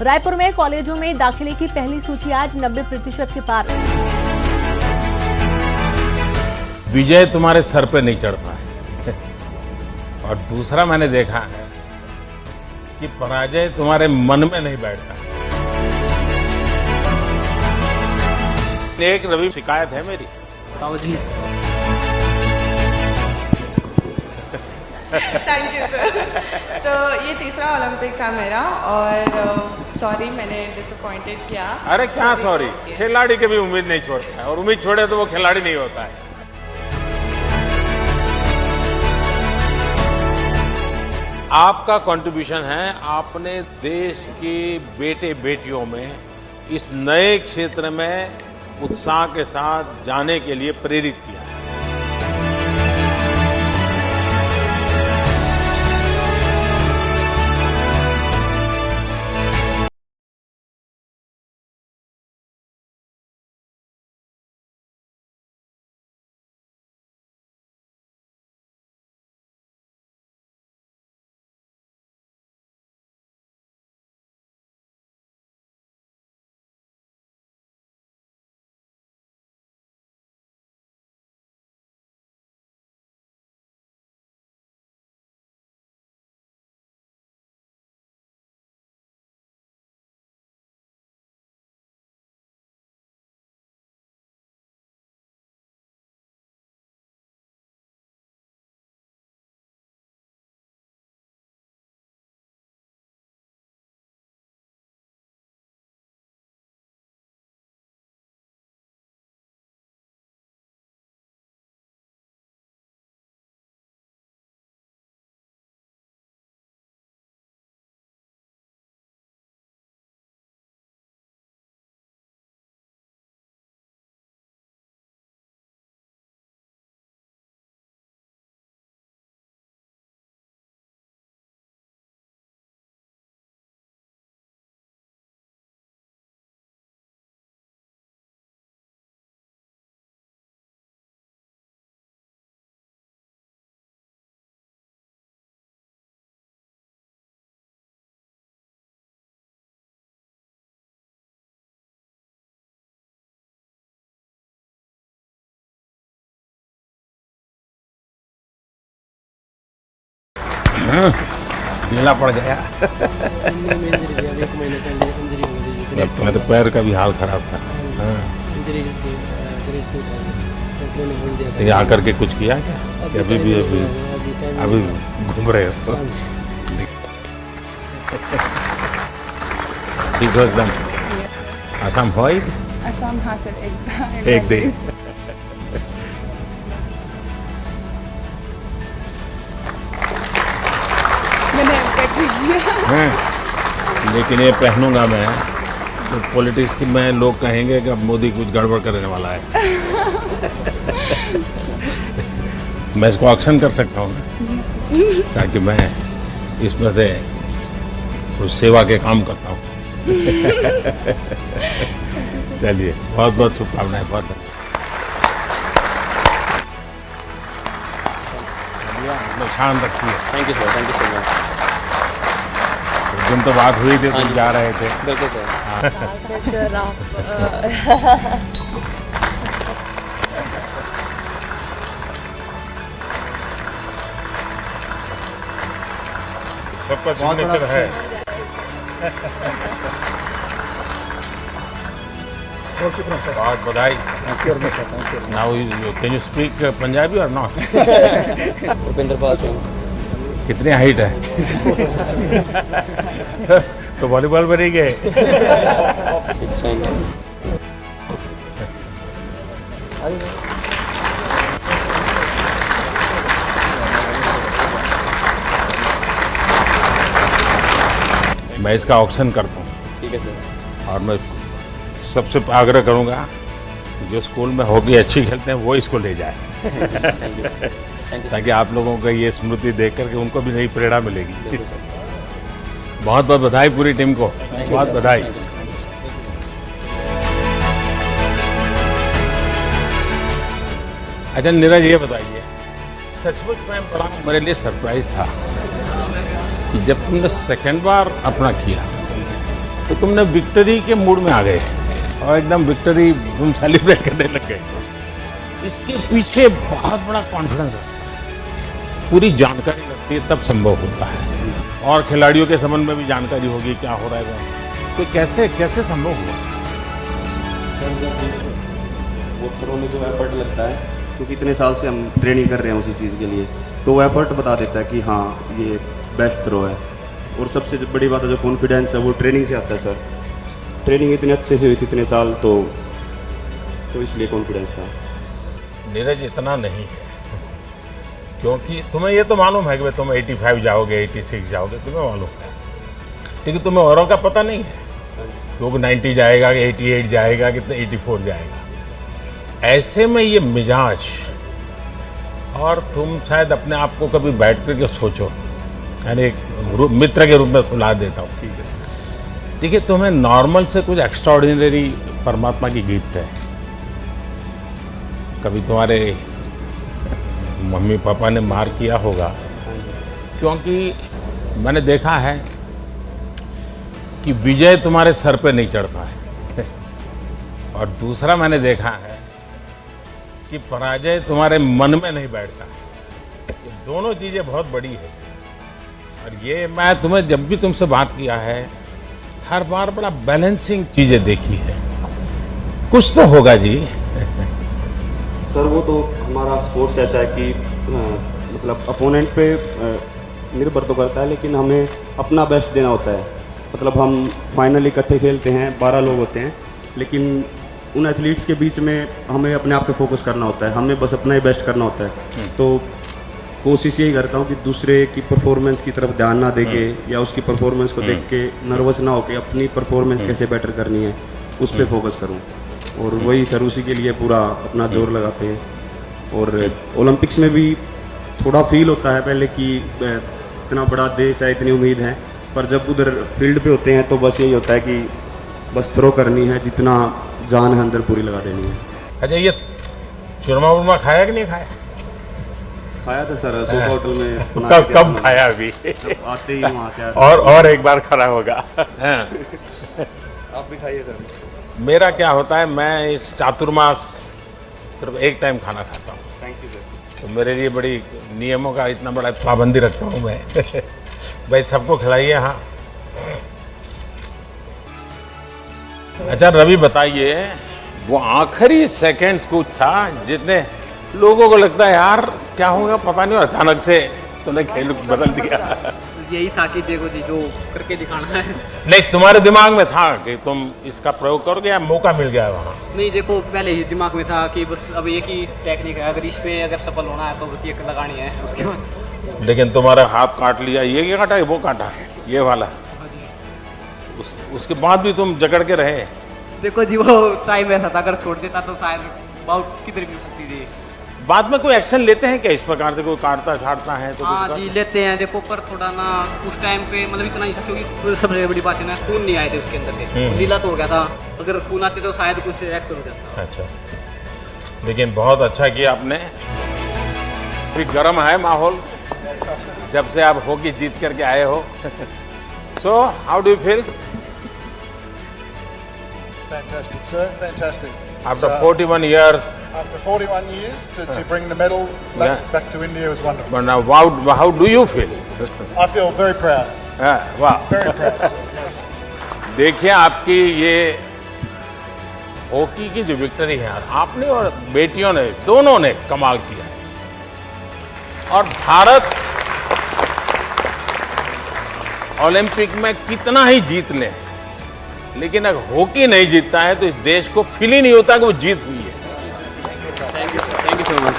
रायपुर में कॉलेजों में दाखिले की पहली सूची आज 90% के पार। विजय तुम्हारे सर पे नहीं चढ़ता है और दूसरा मैंने देखा है कि पराजय तुम्हारे मन में नहीं बैठता है। एक रवि शिकायत है मेरी। बताओ जी। Thank you sir. सो ये तीसरा ओलंपिक था मेरा और सॉरी मैंने डिसअपॉइंटेड किया। अरे क्या सॉरी, खिलाड़ी कभी उम्मीद नहीं छोड़ता है और उम्मीद छोड़े तो वो खिलाड़ी नहीं होता है। आपका कंट्रीब्यूशन है, आपने देश के बेटे बेटियों में इस नए क्षेत्र में उत्साह के साथ जाने के लिए प्रेरित किया। ढीला पड़ गया। तुम्हारे पैर का भी हाल खराब था। ये आकर के कुछ किया क्या? कि अभी घूम रहे हो? ठीक हो एकदम? आसाम हो? असम हाँ सर एक दिन लेकिन ये पहनूंगा मैं तो पॉलिटिक्स की में लोग कहेंगे कि अब मोदी कुछ गड़बड़ करने वाला है। मैं इसको ऑक्शन कर सकता हूँ ना, ताकि मैं इसमें से कुछ सेवा के काम करता हूँ। चलिए, बहुत बहुत शुभकामनाएं। बहुत शान रखिए। Thank you sir, thank you so much. दिन तो बात हुई थी, तुम जा रहे थे। बिल्कुल सर। सर आप सबका सिग्नेचर है। बहुत बधाई। Now can you speak Punjabi और नॉट? उपेंद्र पाल सिंह। कितनी हाइट है? तो वॉलीबॉल में नहीं गए? मैं इसका ऑक्शन करता हूँ। ठीक है सर। और मैं सबसे आग्रह करूँगा जो स्कूल में हॉकी अच्छी खेलते हैं वो इसको ले जाए। थैंक यू ताकि आप लोगों को ये स्मृति देख करके उनको भी नई प्रेरणा मिलेगी। बहुत बहुत बधाई पूरी टीम को, बहुत बधाई। अच्छा नीरज, ये बताइए, सचमुच में बड़ा मेरे लिए सरप्राइज था कि जब तुमने सेकंड बार अपना किया तो तुमने विक्ट्री के मूड में आ गए और एकदम विक्ट्री तुम सेलिब्रेट करने लग गए। इसके पीछे बहुत बड़ा कॉन्फिडेंस है, पूरी जानकारी लगती है, तब संभव होता है। और खिलाड़ियों के संबंध में भी जानकारी होगी क्या हो रहा है, तो कैसे कैसे संभव हुआ? सर जब वो थ्रो में जो एफर्ट लगता है, क्योंकि इतने साल से हम ट्रेनिंग कर रहे हैं उसी चीज़ के लिए, तो वो एफर्ट बता देता है कि हाँ ये बेस्ट थ्रो है। और सबसे जो बड़ी बात है, जो कॉन्फिडेंस है, वो ट्रेनिंग से आता है सर। ट्रेनिंग इतने अच्छे से हुई थी इतने साल, तो इसलिए कॉन्फिडेंस था। नीरज इतना नहीं है, क्योंकि तुम्हें ये तो मालूम है कि तुम 85 जाओगे, 86 जाओगे, तुम्हें मालूम है, लेकिन तुम्हें औरों का पता नहीं है लोग 90 जाएगा कि 88 जाएगा कि 84 जाएगा। ऐसे में ये मिजाज, और तुम शायद अपने आप को कभी बैठ करके सोचो, यानी एक मित्र के रूप में सलाह देता हूँ, ठीक है, देखिए तुम्हें नॉर्मल से कुछ एक्स्ट्राऑर्डिनरी परमात्मा की गिफ्ट है। कभी तुम्हारे मम्मी पापा ने मार किया होगा, क्योंकि मैंने देखा है कि विजय तुम्हारे सर पे नहीं चढ़ता है और दूसरा मैंने देखा है कि पराजय तुम्हारे मन में नहीं बैठता है। ये दोनों चीज़ें बहुत बड़ी है। और ये मैं तुम्हें जब भी तुमसे बात किया है, हर बार बड़ा बैलेंसिंग चीज़ें देखी है। कुछ तो होगा जी। सर वो तो हमारा स्पोर्ट्स ऐसा है कि मतलब अपोनेंट पे निर्भर तो करता है, लेकिन हमें अपना बेस्ट देना होता है। मतलब हम फाइनल इकट्ठे खेलते हैं, 12 लोग होते हैं, लेकिन उन एथलीट्स के बीच में हमें अपने आप पे फोकस करना होता है, हमें बस अपना ही बेस्ट करना होता है। तो कोशिश यही करता हूँ कि दूसरे की परफॉर्मेंस की तरफ ध्यान ना देके या उसकी परफॉर्मेंस को देख के नर्वस ना होके अपनी परफॉर्मेंस कैसे बेटर करनी है उस पर फोकस करूँ। और वही सर उसी के लिए पूरा अपना जोर लगाते हैं। और ओलंपिक्स में भी थोड़ा फील होता है पहले कि इतना बड़ा देश है, इतनी उम्मीद है, पर जब उधर फील्ड पे होते हैं तो बस यही होता है कि बस थ्रो करनी है, जितना जान है अंदर पूरी लगा देनी है। अच्छा, ये चूरमा वूरमा खाया कि नहीं खाया? खाया था सर, सोफा होटल में बना कब के कब हम खाया अभी? आते ही वहाँ से आते और एक बार खड़ा होगा। आप भी खाइए सर। मेरा क्या होता है, मैं इस चातुर्मास सिर्फ एक टाइम खाना खाता हूँ, थैंक यू सर। तो मेरे लिए बड़ी नियमों का इतना बड़ा पाबंदी रखता हूँ मैं। भाई सबको खिलाइए। हाँ, अच्छा रवि बताइए, वो आखिरी सेकंड्स कुछ था जितने लोगों को लगता है यार क्या होगा पता नहीं, और अचानक से तूने खेल बदल दिया। यही था कि जेगो जी जो करके दिखाना है। नहीं, तुम्हारे दिमाग में था कि तुम इसका प्रयोग करोगे या मौका मिल गया वहाँ? नहीं, देखो पहले ही दिमाग में था कि बस अब एक ही टेक्निक है, अगर इसमें अगर सफल होना है तो बस ये लगानी है, उसके बाद। लेकिन तुम्हारा हाथ काट लिया, ये क्या काटा है, वो काटा है, ये वाला। उसके बाद भी तुम जकड़ के रहे। देखो जी वो टाइम ऐसा था, अगर छोड़ देता तो शायद बहुत किधर भी हो सकती थी। बाद में कोई एक्शन लेते हैं क्या इस प्रकार से, कोई काटता छाटता है तो? हाँ जी लेते हैं, देखो पर थोड़ा ना उस टाइम पे मतलब इतना ही था, क्योंकि सबसे बड़ी बात है ना खून नहीं आए थे उसके अंदर से, लीला तो हो गया था, अगर खून आते तो शायद कुछ एक्शन हो जाता। अच्छा, लेकिन बहुत अच्छा किया आपने। अभी गर्म है माहौल जब से आप हॉकी जीत करके आए हो। So how do you feel? Fantastic, sir. Fantastic. After 41 years, After 41 years, to bring the medal back to India was wonderful. but now how do you feel? I feel very proud. वाह, Very proud, sir. Yes. देखिए आपकी ये hockey की जो victory है, आपने और बेटियों ने दोनों ने कमाल किया। और भारत ओलंपिक में कितना ही जीत ले, लेकिन अगर हॉकी नहीं जीतता है तो इस देश को फील ही नहीं होता कि वो जीत हुई है। Thank you so much.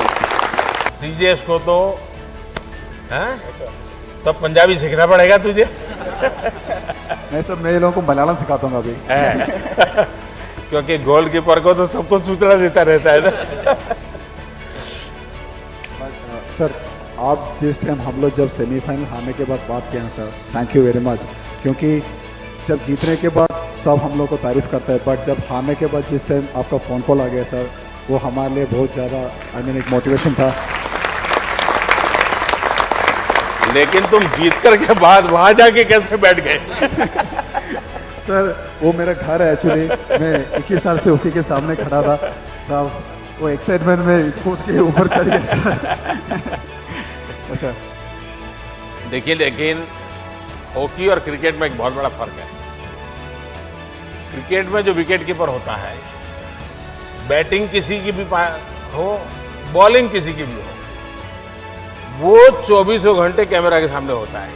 Sreejesh को तो तो पंजाबी सीखना पड़ेगा तुझे। मैं सब नए लोगों को मलयालम सिखाता हूँ अभी। क्योंकि गोलकीपर को तो सबको सूचना देता रहता है ना। सर आप जिस टाइम हम लोग जब सेमीफाइनल हारने के बाद बात किए हैं sir, thank you very much, क्योंकि जब जीतने के बाद सब हम लोग को तारीफ करता है, बट जब हारने के बाद जिस टाइम आपका फ़ोन कॉल आ गया सर, वो हमारे लिए बहुत ज़्यादा एक मोटिवेशन था। लेकिन तुम जीत कर के बाद वहां जाके कैसे बैठ गए? सर वो मेरा घर है एक्चुअली, मैं 21 साल से उसी के सामने खड़ा था, तब वो एक्साइटमेंट में कूद के ऊपर चढ़ गया सर। अच्छा देखिए, लेकिन हॉकी और क्रिकेट में एक बहुत बड़ा फर्क है। क्रिकेट में जो विकेट कीपर होता है, बैटिंग किसी की भी हो, बॉलिंग किसी की भी हो, वो 24 घंटे कैमरा के सामने होता है,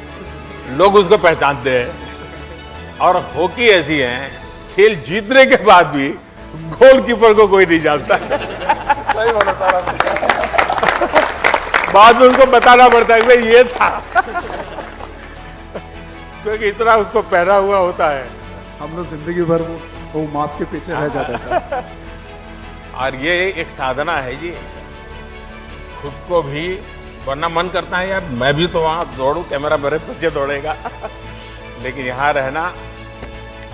लोग उसको पहचानते हैं। और हॉकी ऐसी है, खेल जीतने के बाद भी गोलकीपर को कोई नहीं जानता। सही बोला सर आपने। बाद में उनको बताना पड़ता है कि भाई ये था, क्योंकि इतना उसको पहना हुआ होता है। हम लोग जिंदगी भर वो मास्क के पीछे रह जाते हैं सर। और ये एक साधना है जी, खुद को भी, वरना मन करता है यार मैं भी तो वहां दौड़ूं, कैमरा मेरे पीछे दौड़ेगा। लेकिन यहाँ रहना,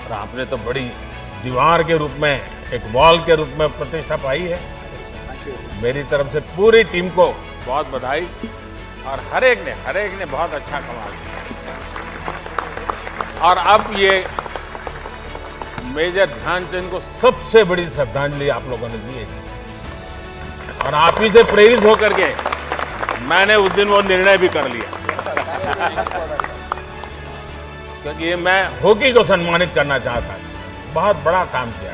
और आपने तो बड़ी दीवार के रूप में, एक वॉल के रूप में प्रतिष्ठा पाई है। मेरी तरफ से पूरी टीम को बहुत बधाई, और हर एक ने बहुत अच्छा कमाल किया। और अब ये मेजर ध्यानचंद को सबसे बड़ी श्रद्धांजलि आप लोगों ने दी है, और आप ही से प्रेरित होकर के मैंने उस दिन वो निर्णय भी कर लिया। क्योंकि ये मैं हॉकी को सम्मानित करना चाहता था। बहुत बड़ा काम किया,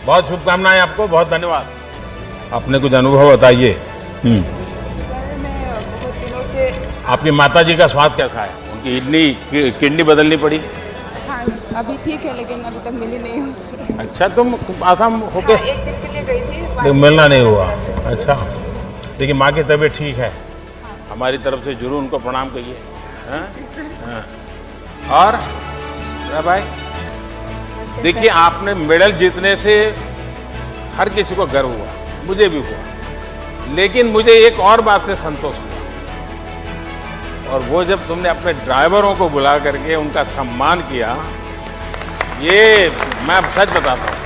बहुत शुभकामनाएं आपको, बहुत धन्यवाद। अपने कुछ अनुभव बताइए। सर मैं बहुत दिनों से, आपकी माताजी का स्वास्थ्य कैसा है? उनकी किडनी बदलनी पड़ी? हाँ अभी ठीक है, लेकिन अभी तक मिली नहीं हूँ सर। अच्छा, तुम आसाम होके हाँ, एक दिन के लिए गई थी, लेकिन मिलना नहीं हुआ। अच्छा, लेकिन माँ की तबीयत ठीक है? हमारी तरफ से जरूर उनको प्रणाम कहिए। हाँ? हाँ। और भाई देखिए, आपने मेडल जीतने से हर किसी को गर्व हुआ, मुझे भी हुआ, लेकिन मुझे एक और बात से संतोष हुआ, और वो जब तुमने अपने ड्राइवरों को बुला करके उनका सम्मान किया। ये मैं सच बताता हूँ,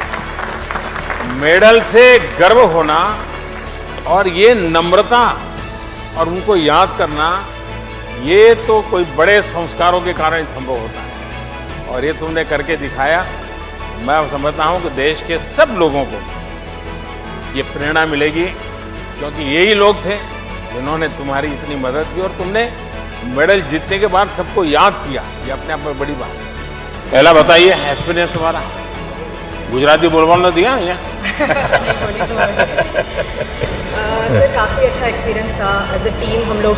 मेडल से गर्व होना और ये नम्रता और उनको याद करना, ये तो कोई बड़े संस्कारों के कारण संभव होता है, और ये तुमने करके दिखाया। मैं समझता हूँ कि देश के सब लोगों को ये प्रेरणा मिलेगी, क्योंकि यही लोग थे जिन्होंने तुम्हारी इतनी मदद की, और तुमने मेडल जीतने के बाद सबको याद किया। ये अपने आप में बड़ी बात है। पहला बताइए एक्सपीरियंस तुम्हारा। गुजराती बोलने दिया या? सर काफ़ी अच्छा एक्सपीरियंस था। एज अ टीम हम लोग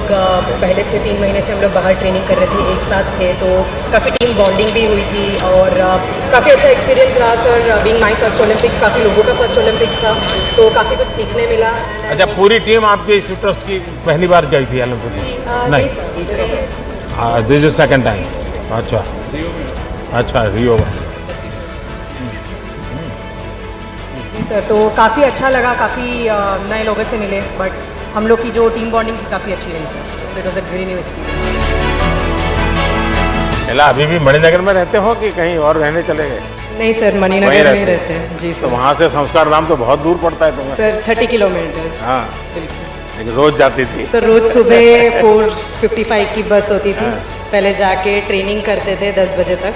पहले से 3 महीने से हम लोग बाहर ट्रेनिंग कर रहे थे, एक साथ थे, तो काफ़ी टीम बॉन्डिंग भी हुई थी, और काफ़ी अच्छा एक्सपीरियंस रहा sir. Being my first Olympics, काफ़ी लोगों का फर्स्ट ओलंपिक्स था, तो काफ़ी कुछ सीखने मिला। अच्छा, पूरी टीम आपकी शूटर्स की पहली बार गई थी ओलंपिक में? नहीं sir, this is second time. अच्छा, रियो में। जी सर, तो काफ़ी अच्छा लगा, काफ़ी नए लोगों से मिले, बट हम लोग की जो टीम बॉन्डिंग थी काफ़ी अच्छी रही sir. So it was a very new experience. अभी भी मणिनगर में रहते हो कि कहीं और रहने चले गए? नहीं सर, मणिनगर में रहते हैं। जी तो सर। वहाँ से संस्कार धाम तो बहुत दूर पड़ता है तुम्हें? Sir 30 kilometres. हाँ, लेकिन रोज जाती थी? सर रोज सुबह 4:55 की बस होती थी। पहले जाके ट्रेनिंग करते थे 10 बजे तक,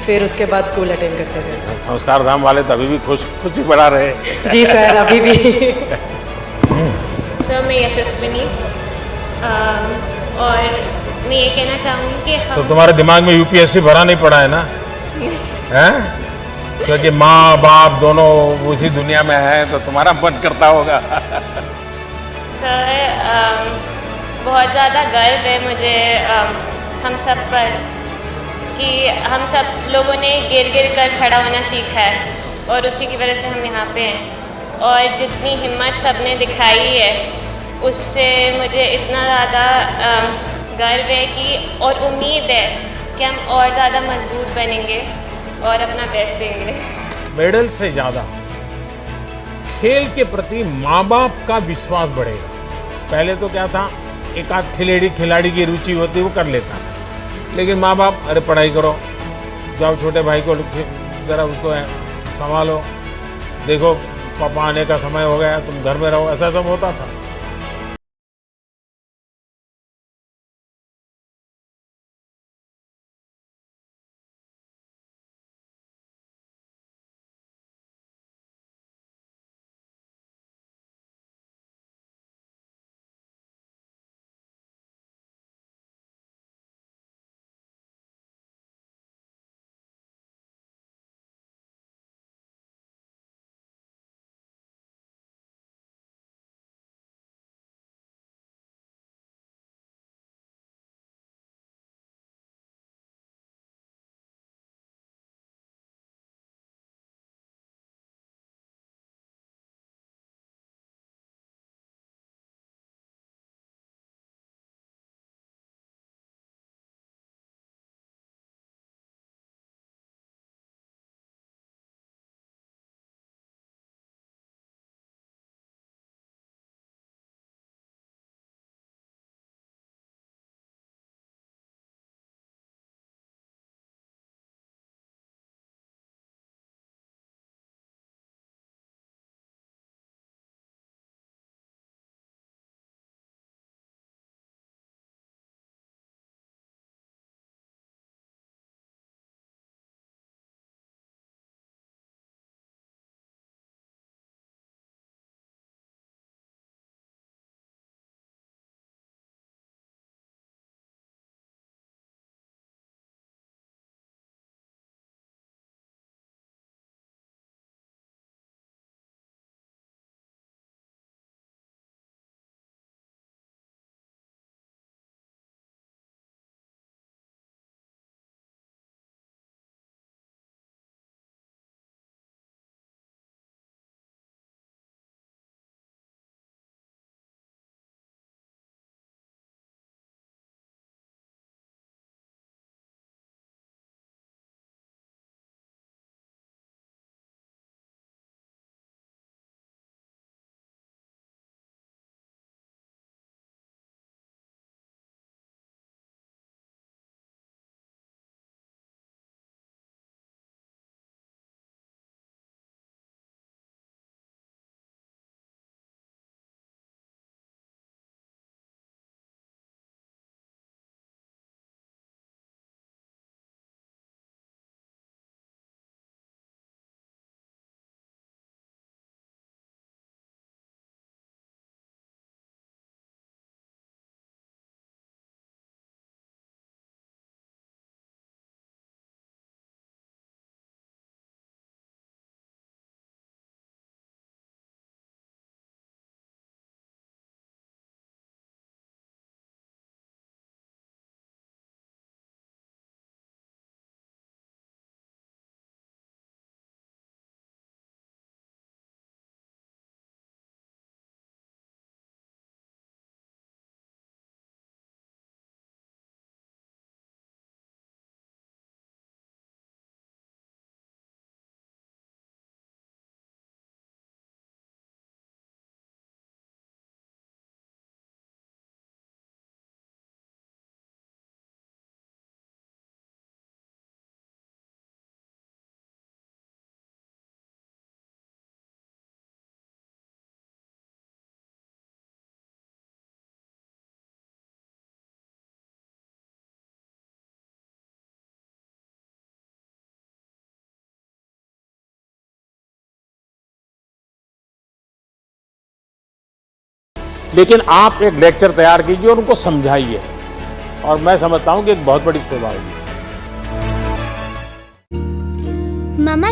फिर उसके बाद स्कूल अटेंड करते थे। संस्कार धाम वाले तो अभी भी खुशी बढ़ा रहे। जी सर, अभी भी। सर मैं यशस्विनी, और मैं ये कहना चाहूँगी कि तो हम तुम्हारे दिमाग में यूपीएससी भरा नहीं पड़ा है ना? हैं? क्योंकि माँ बाप दोनों उसी दुनिया में है, तो तुम्हारा मन करता होगा। सर बहुत ज़्यादा गर्व है मुझे हम सब पर, कि हम सब लोगों ने गिर गिर कर खड़ा होना सीखा है, और उसी की वजह से हम यहाँ पे हैं। और जितनी हिम्मत सबने दिखाई है, उससे मुझे इतना ज़्यादा गर्व है कि, और उम्मीद है कि हम और ज़्यादा मजबूत बनेंगे और अपना बेस्ट देंगे। मेडल से ज़्यादा खेल के प्रति माँ बाप का विश्वास बढ़ेगा। पहले तो क्या था, एक आध खिलाड़ी की रुचि होती वो कर लेता, लेकिन माँ बाप अरे पढ़ाई करो, जाओ छोटे भाई को जरा उसको संभालो, देखो पापा आने का समय हो गया, तुम घर में रहो, ऐसा सब होता था। लेकिन आप एक लेक्चर तैयार कीजिए और उनको समझाइए, और मैं समझता हूं कि एक बहुत बड़ी सेवा होगी। मामा